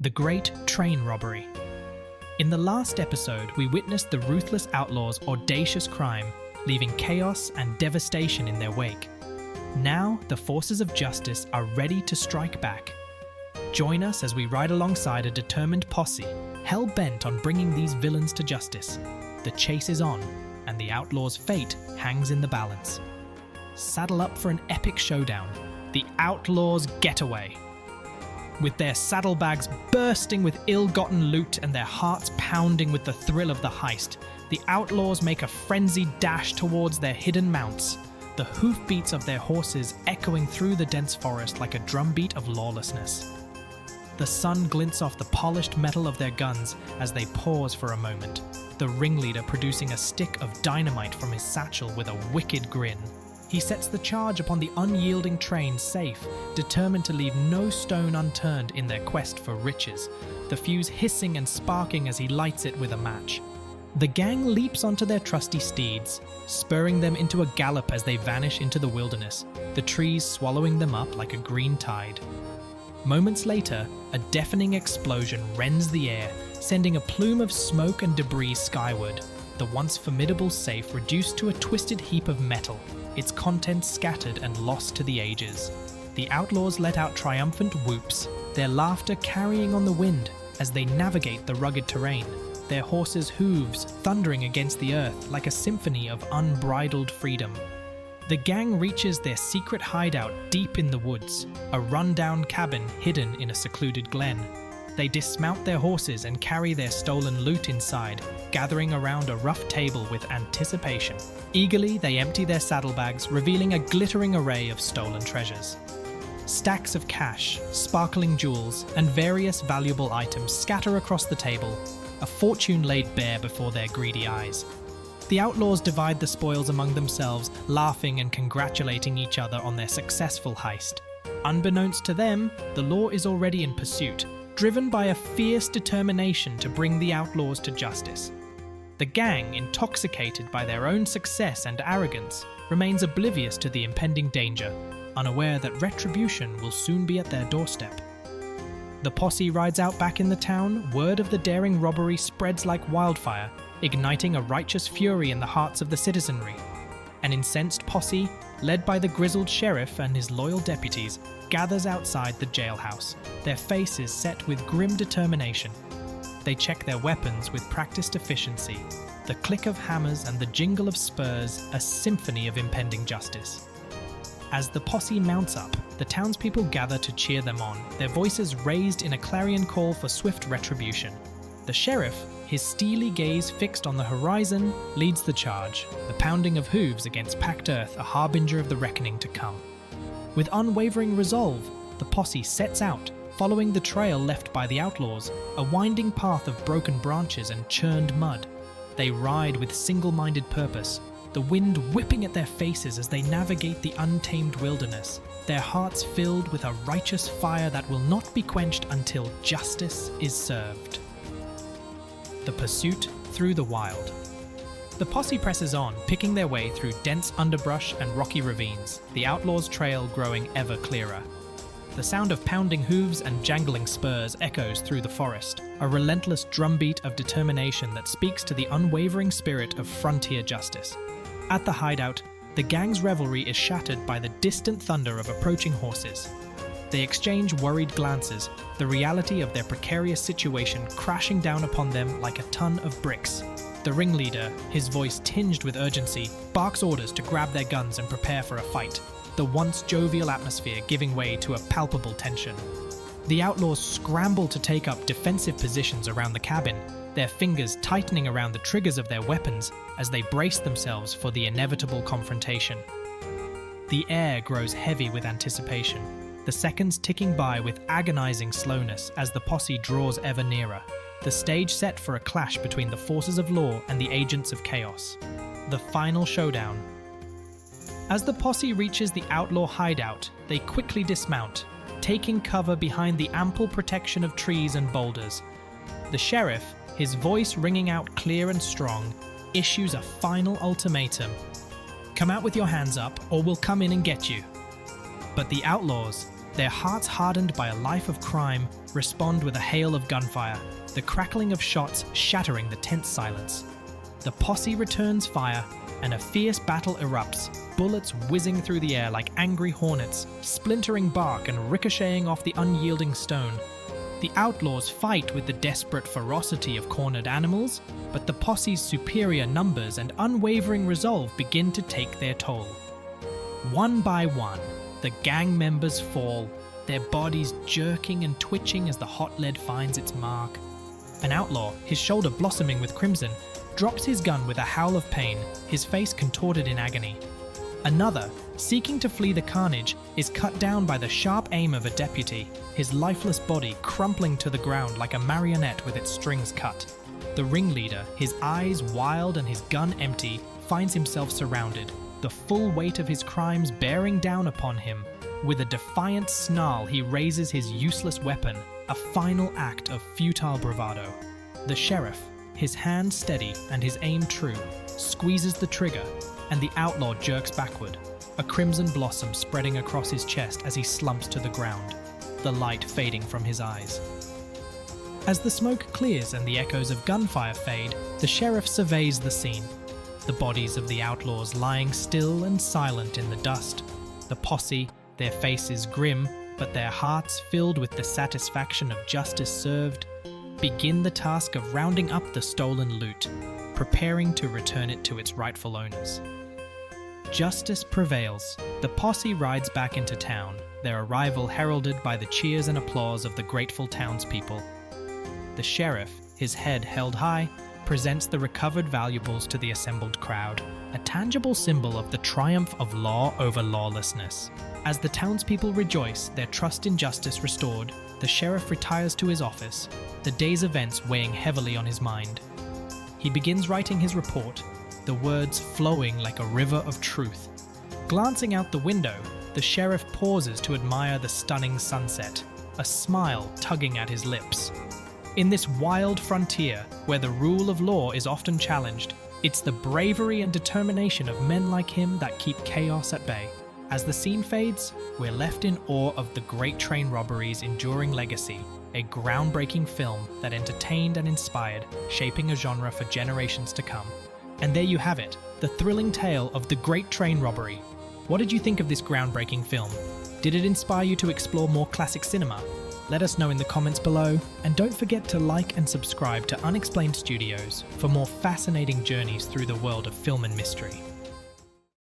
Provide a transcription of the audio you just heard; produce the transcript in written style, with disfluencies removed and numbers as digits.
The Great Train Robbery. In the last episode, we witnessed the ruthless outlaws' audacious crime, leaving chaos and devastation in their wake. Now, the forces of justice are ready to strike back. Join us as we ride alongside a determined posse, hell-bent on bringing these villains to justice. The chase is on, and the outlaws' fate hangs in the balance. Saddle up for an epic showdown, the Outlaws' Getaway. With their saddlebags bursting with ill-gotten loot and their hearts pounding with the thrill of the heist, the outlaws make a frenzied dash towards their hidden mounts, the hoofbeats of their horses echoing through the dense forest like a drumbeat of lawlessness. The sun glints off the polished metal of their guns as they pause for a moment, the ringleader producing a stick of dynamite from his satchel with a wicked grin. He sets the charge upon the unyielding train safe, determined to leave no stone unturned in their quest for riches, the fuse hissing and sparking as he lights it with a match. The gang leaps onto their trusty steeds, spurring them into a gallop as they vanish into the wilderness, the trees swallowing them up like a green tide. Moments later, a deafening explosion rends the air, sending a plume of smoke and debris skyward, the once formidable safe reduced to a twisted heap of metal, its contents scattered and lost to the ages. The outlaws let out triumphant whoops, their laughter carrying on the wind as they navigate the rugged terrain, their horses' hooves thundering against the earth like a symphony of unbridled freedom. The gang reaches their secret hideout deep in the woods, a run-down cabin hidden in a secluded glen. They dismount their horses and carry their stolen loot inside, gathering around a rough table with anticipation. Eagerly, they empty their saddlebags, revealing a glittering array of stolen treasures. Stacks of cash, sparkling jewels, and various valuable items scatter across the table, a fortune laid bare before their greedy eyes. The outlaws divide the spoils among themselves, laughing and congratulating each other on their successful heist. Unbeknownst to them, the law is already in pursuit, driven by a fierce determination to bring the outlaws to justice. The gang, intoxicated by their own success and arrogance, remains oblivious to the impending danger, unaware that retribution will soon be at their doorstep. The posse rides out back in the town, word of the daring robbery spreads like wildfire, igniting a righteous fury in the hearts of the citizenry. An incensed posse, led by the grizzled sheriff and his loyal deputies, gathers outside the jailhouse, their faces set with grim determination. They check their weapons with practiced efficiency, the click of hammers and the jingle of spurs, a symphony of impending justice. As the posse mounts up, the townspeople gather to cheer them on, their voices raised in a clarion call for swift retribution. The sheriff, his steely gaze fixed on the horizon, leads the charge, the pounding of hooves against packed earth a harbinger of the reckoning to come. With unwavering resolve, the posse sets out, following the trail left by the outlaws, a winding path of broken branches and churned mud. They ride with single-minded purpose, the wind whipping at their faces as they navigate the untamed wilderness, their hearts filled with a righteous fire that will not be quenched until justice is served. The pursuit through the wild. The posse presses on, picking their way through dense underbrush and rocky ravines, the outlaws' trail growing ever clearer. The sound of pounding hooves and jangling spurs echoes through the forest, a relentless drumbeat of determination that speaks to the unwavering spirit of frontier justice. At the hideout, the gang's revelry is shattered by the distant thunder of approaching horses. They exchange worried glances, the reality of their precarious situation crashing down upon them like a ton of bricks. The ringleader, his voice tinged with urgency, barks orders to grab their guns and prepare for a fight, the once jovial atmosphere giving way to a palpable tension. The outlaws scramble to take up defensive positions around the cabin, their fingers tightening around the triggers of their weapons as they brace themselves for the inevitable confrontation. The air grows heavy with anticipation, the seconds ticking by with agonizing slowness as the posse draws ever nearer, the stage set for a clash between the forces of law and the agents of chaos. The final showdown. As the posse reaches the outlaw hideout, they quickly dismount, taking cover behind the ample protection of trees and boulders. The sheriff, his voice ringing out clear and strong, issues a final ultimatum. Come out with your hands up, or we'll come in and get you. But the outlaws, Their hearts hardened by a life of crime respond with a hail of gunfire, the crackling of shots shattering the tense silence. The posse returns fire, and a fierce battle erupts, bullets whizzing through the air like angry hornets, splintering bark and ricocheting off the unyielding stone. The outlaws fight with the desperate ferocity of cornered animals, but the posse's superior numbers and unwavering resolve begin to take their toll. One by one, the gang members fall, their bodies jerking and twitching as the hot lead finds its mark. An outlaw, his shoulder blossoming with crimson, drops his gun with a howl of pain, his face contorted in agony. Another, seeking to flee the carnage, is cut down by the sharp aim of a deputy, his lifeless body crumpling to the ground like a marionette with its strings cut. The ringleader, his eyes wild and his gun empty, finds himself surrounded, the full weight of his crimes bearing down upon him. With a defiant snarl, he raises his useless weapon, a final act of futile bravado. The sheriff, his hand steady and his aim true, squeezes the trigger, and the outlaw jerks backward, a crimson blossom spreading across his chest as he slumps to the ground, the light fading from his eyes. As the smoke clears and the echoes of gunfire fade, the sheriff surveys the scene. The bodies of the outlaws lying still and silent in the dust. The posse, their faces grim, but their hearts filled with the satisfaction of justice served, begin the task of rounding up the stolen loot, preparing to return it to its rightful owners. Justice prevails. The posse rides back into town, their arrival heralded by the cheers and applause of the grateful townspeople. The sheriff, his head held high, presents the recovered valuables to the assembled crowd, a tangible symbol of the triumph of law over lawlessness. As the townspeople rejoice, their trust in justice restored, the sheriff retires to his office, the day's events weighing heavily on his mind. He begins writing his report, the words flowing like a river of truth. Glancing out the window, the sheriff pauses to admire the stunning sunset, a smile tugging at his lips. In this wild frontier, where the rule of law is often challenged, it's the bravery and determination of men like him that keep chaos at bay. As the scene fades, we're left in awe of the Great Train Robbery's enduring legacy, a groundbreaking film that entertained and inspired, shaping a genre for generations to come. And there you have it, the thrilling tale of the Great Train Robbery. What did you think of this groundbreaking film? Did it inspire you to explore more classic cinema? Let us know in the comments below, and don't forget to like and subscribe to Unexplained Studios for more fascinating journeys through the world of film and mystery.